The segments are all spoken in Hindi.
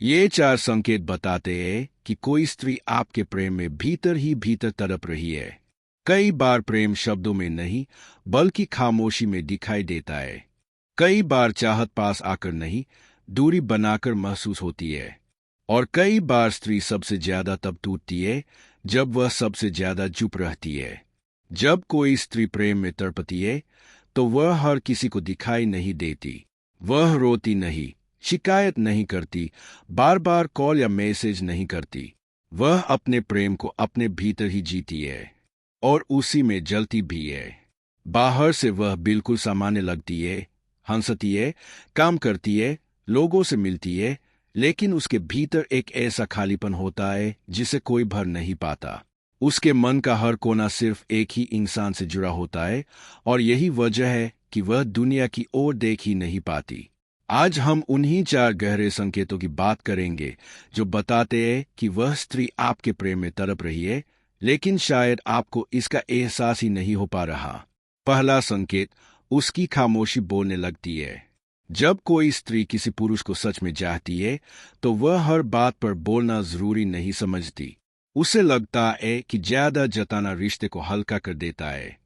ये चार संकेत बताते हैं कि कोई स्त्री आपके प्रेम में भीतर ही भीतर तड़प रही है। कई बार प्रेम शब्दों में नहीं, बल्कि खामोशी में दिखाई देता है। कई बार चाहत पास आकर नहीं, दूरी बनाकर महसूस होती है। और कई बार स्त्री सबसे ज्यादा तब टूटती है जब वह सबसे ज्यादा चुप रहती है। जब कोई स्त्री प्रेम में तड़पती है तो वह हर किसी को दिखाई नहीं देती। वह रोती नहीं, शिकायत नहीं करती, बार बार कॉल या मैसेज नहीं करती। वह अपने प्रेम को अपने भीतर ही जीती है और उसी में जलती भी है। बाहर से वह बिल्कुल सामान्य लगती है, हंसती है, काम करती है, लोगों से मिलती है, लेकिन उसके भीतर एक ऐसा खालीपन होता है जिसे कोई भर नहीं पाता। उसके मन का हर कोना सिर्फ एक ही इंसान से जुड़ा होता है और यही वजह है कि वह दुनिया की ओर देख ही नहीं पाती। आज हम उन्हीं चार गहरे संकेतों की बात करेंगे जो बताते हैं कि वह स्त्री आपके प्रेम में तड़प रही है, लेकिन शायद आपको इसका एहसास ही नहीं हो पा रहा। पहला संकेत, उसकी खामोशी बोलने लगती है। जब कोई स्त्री किसी पुरुष को सच में चाहती है तो वह हर बात पर बोलना जरूरी नहीं समझती। उसे लगता है कि ज्यादा जताना रिश्ते को हल्का कर देता है।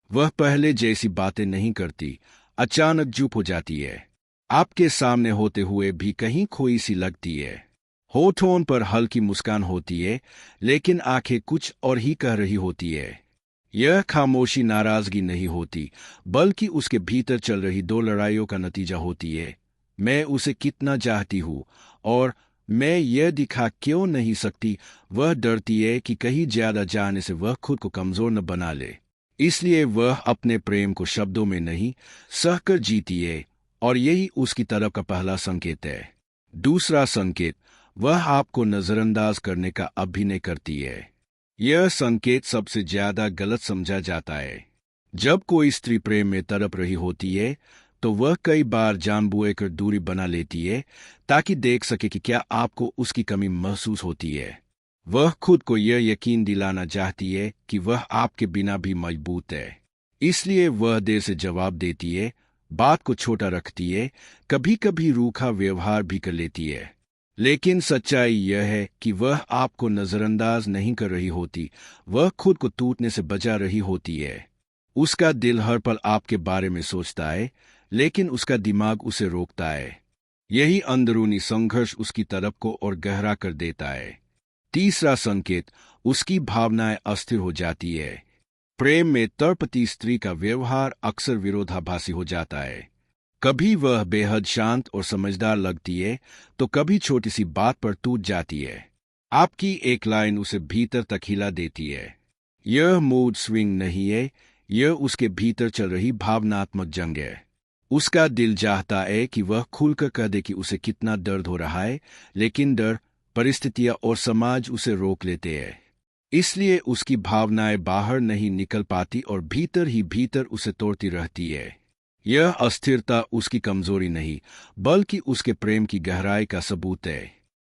वह पहले जैसी बातें नहीं करती, अचानक चुप हो जाती है। आपके सामने होते हुए भी कहीं खोई सी लगती है। होठों पर हल्की मुस्कान होती है, लेकिन आंखें कुछ और ही कह रही होती है। यह खामोशी नाराजगी नहीं होती, बल्कि उसके भीतर चल रही दो लड़ाइयों का नतीजा होती है। मैं उसे कितना चाहती हूँ और मैं यह दिखा क्यों नहीं सकती। वह डरती है कि कहीं ज्यादा जाने से वह खुद को कमजोर न बना ले। इसलिए वह अपने प्रेम को शब्दों में नहीं, सहकर जीती है, और यही उसकी तरफ का पहला संकेत है। दूसरा संकेत, वह आपको नजरअंदाज करने का अभिनय करती है। यह संकेत सबसे ज्यादा गलत समझा जाता है। जब कोई स्त्री प्रेम में तड़प रही होती है तो वह कई बार जानबूझकर दूरी बना लेती है ताकि देख सके कि क्या आपको उसकी कमी महसूस होती है। वह खुद को यह यकीन दिलाना चाहती है कि वह आपके बिना भी मजबूत है। इसलिए वह देर से जवाब देती है, बात को छोटा रखती है, कभी कभी रूखा व्यवहार भी कर लेती है। लेकिन सच्चाई यह है कि वह आपको नजरअंदाज नहीं कर रही होती, वह खुद को टूटने से बचा रही होती है। उसका दिल हर पल आपके बारे में सोचता है, लेकिन उसका दिमाग उसे रोकता है। यही अंदरूनी संघर्ष उसकी तरफ को और गहरा कर देता है। तीसरा संकेत, उसकी भावनाएं अस्थिर हो जाती है। प्रेम में तड़पती स्त्री का व्यवहार अक्सर विरोधाभासी हो जाता है। कभी वह बेहद शांत और समझदार लगती है तो कभी छोटी सी बात पर टूट जाती है। आपकी एक लाइन उसे भीतर तक हिला देती है। यह मूड स्विंग नहीं है, यह उसके भीतर चल रही भावनात्मक जंग है। उसका दिल चाहता है कि वह खुलकर कह दे कि उसे कितना दर्द हो रहा है, लेकिन डर, परिस्थितियां और समाज उसे रोक लेते हैं। इसलिए उसकी भावनाएं बाहर नहीं निकल पाती और भीतर ही भीतर उसे तोड़ती रहती है। यह अस्थिरता उसकी कमजोरी नहीं, बल्कि उसके प्रेम की गहराई का सबूत है।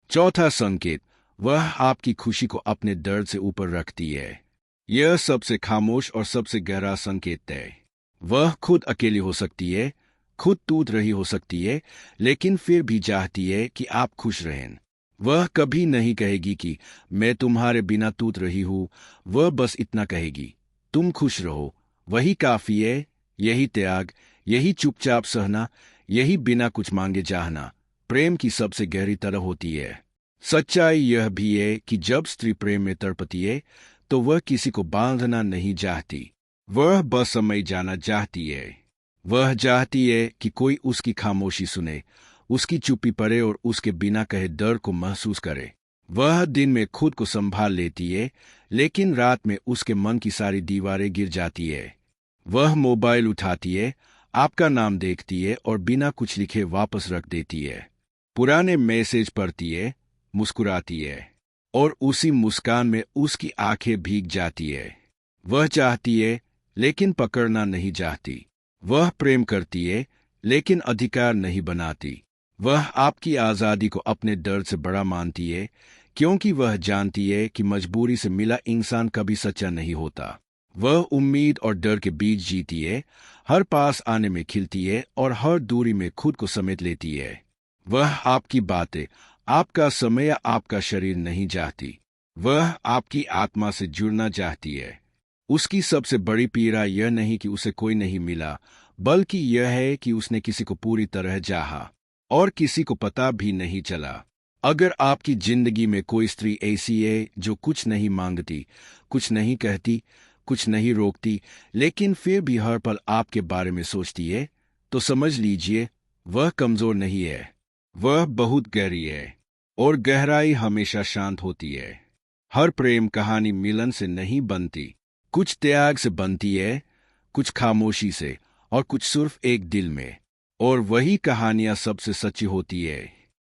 चौथा संकेत, वह आपकी खुशी को अपने दर्द से ऊपर रखती है। यह सबसे खामोश और सबसे गहरा संकेत है। वह खुद अकेली हो सकती है, खुद टूट रही हो सकती है, लेकिन फिर भी चाहती है कि आप खुश रहें। वह कभी नहीं कहेगी कि मैं तुम्हारे बिना टूट रही हूं। वह बस इतना कहेगी, तुम खुश रहो, वही काफी है। यही त्याग, यही चुपचाप सहना, यही बिना कुछ मांगे चाहना प्रेम की सबसे गहरी तरह होती है। सच्चाई यह भी है कि जब स्त्री प्रेम में तड़पती है तो वह किसी को बांधना नहीं चाहती। वह बस समय जाना चाहती है। वह चाहती है कि कोई उसकी खामोशी सुने, उसकी चुप्पी पड़े और उसके बिना कहे दर्द को महसूस करे। वह दिन में खुद को संभाल लेती है, लेकिन रात में उसके मन की सारी दीवारें गिर जाती है। वह मोबाइल उठाती है, आपका नाम देखती है और बिना कुछ लिखे वापस रख देती है। पुराने मैसेज पढ़ती है, मुस्कुराती है, और उसी मुस्कान में उसकी आंखें भीग जाती है। वह चाहती है, लेकिन पकड़ना नहीं चाहती। वह प्रेम करती है, लेकिन अधिकार नहीं बनाती। वह आपकी आज़ादी को अपने दर्द से बड़ा मानती है, क्योंकि वह जानती है कि मजबूरी से मिला इंसान कभी सच्चा नहीं होता। वह उम्मीद और डर के बीच जीती है, हर पास आने में खिलती है और हर दूरी में खुद को समेट लेती है। वह आपकी बातें, आपका समय या आपका शरीर नहीं चाहती, वह आपकी आत्मा से जुड़ना चाहती है। उसकी सबसे बड़ी पीड़ा यह नहीं कि उसे कोई नहीं मिला, बल्कि यह है कि उसने किसी को पूरी तरह चाहा और किसी को पता भी नहीं चला। अगर आपकी जिंदगी में कोई स्त्री ऐसी है जो कुछ नहीं मांगती, कुछ नहीं कहती, कुछ नहीं रोकती, लेकिन फिर भी हर पल आपके बारे में सोचती है, तो समझ लीजिए वह कमजोर नहीं है, वह बहुत गहरी है। और गहराई हमेशा शांत होती है। हर प्रेम कहानी मिलन से नहीं बनती, कुछ त्याग से बनती है, कुछ खामोशी से, और कुछ सिर्फ एक दिल में। और वही कहानियां सबसे सच्ची होती है।